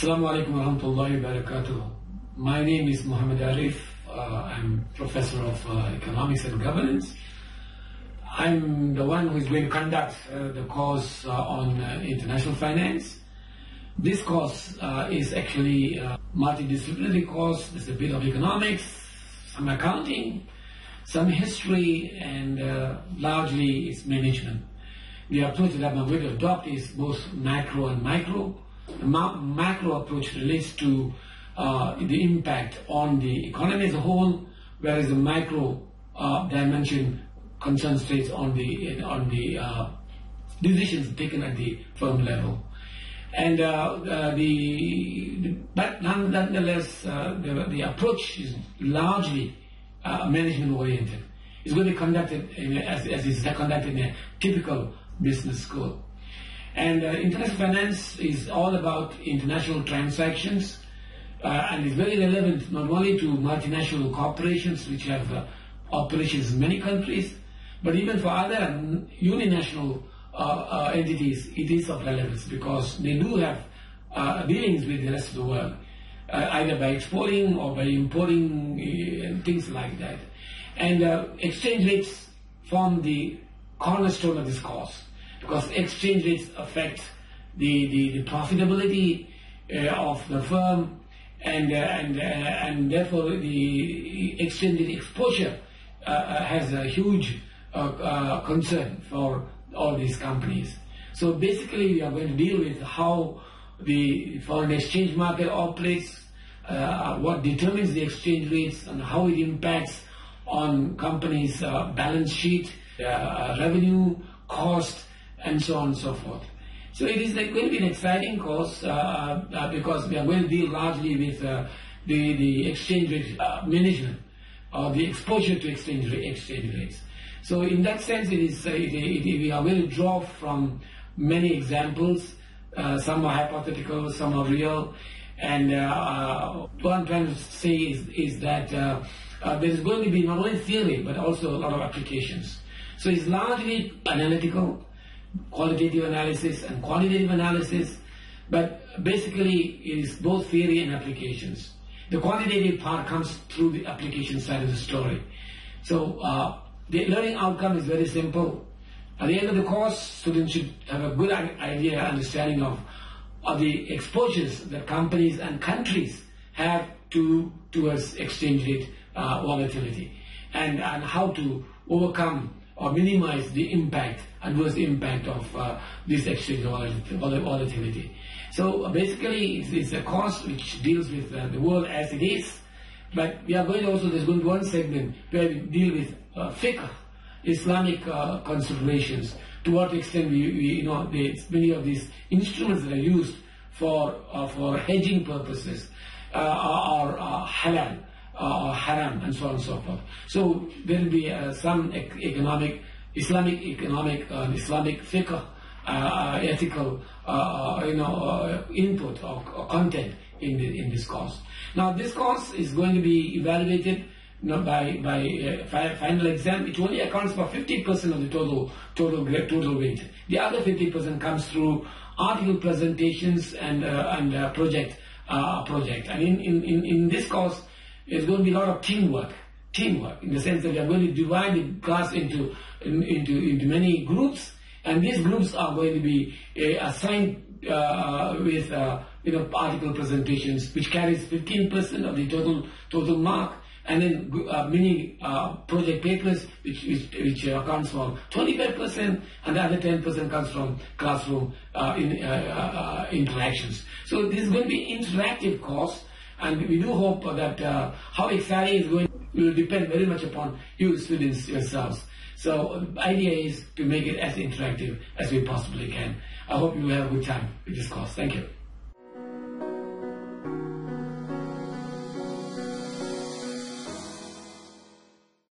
Assalamu alaikum wa rahmatullahi wa barakatuh. My name is Mohamed Ariff. I'm Professor of Economics and Governance. I'm the one who is going to conduct the course on international finance. This course is actually a multidisciplinary course. There's a bit of economics, some accounting, some history, and largely it's management. The approach that I'm going to adopt is both macro and micro. The macro approach relates to the impact on the economy as a whole, whereas the micro dimension concentrates on the decisions taken at the firm level. And but nonetheless, the approach is largely management oriented. It's going to be conducted as is conducted in a typical business school. And international finance is all about international transactions, and is very relevant not only to multinational corporations which have operations in many countries, but even for other uninational entities. It is of relevance because they do have dealings with the rest of the world, either by exporting or by importing and things like that. And exchange rates form the cornerstone of this course, because exchange rates affect the profitability of the firm, and therefore the exchange rate exposure has a huge concern for all these companies. So basically we are going to deal with how the foreign exchange market operates, what determines the exchange rates, and how it impacts on companies' balance sheet, revenue, cost, and so on and so forth. So it is going to be an exciting course because we are going to deal largely with the exchange rate management, or the exposure to exchange rates. So in that sense, we are going to draw from many examples. Some are hypothetical, some are real. And what I'm trying to say is that there is going to be not only theory, but also a lot of applications. So it's largely analytical, qualitative analysis and quantitative analysis, but basically it is both theory and applications. The quantitative part comes through the application side of the story. So the learning outcome is very simple. At the end of the course, students should have a good idea, understanding of the exposures that companies and countries have towards exchange rate volatility, and how to overcome or minimize the adverse impact of this exchange volatility. So basically it's a course which deals with the world as it is, but we are going to also, there's going to be one segment where we deal with fiqh, Islamic considerations, to what extent many of these instruments that are used for hedging purposes are halal, or haram, and so on and so forth. So there will be some Islamic fiqh, ethical input or content in this course. Now this course is going to be evaluated by final exam. It only accounts for 50% of the total weight. The other 50% comes through article presentations and project. And in this course, there's going to be a lot of teamwork in the sense that we are going to divide the class into many groups, and these groups are going to be assigned with article presentations, which carries 15% of the total mark, and then mini project papers, which accounts for 25%, and the other 10% comes from classroom interactions. So this is going to be an interactive course, and we do hope that how exciting it's going will depend very much upon you students yourselves. So the idea is to make it as interactive as we possibly can. I hope you will have a good time with this course. Thank you.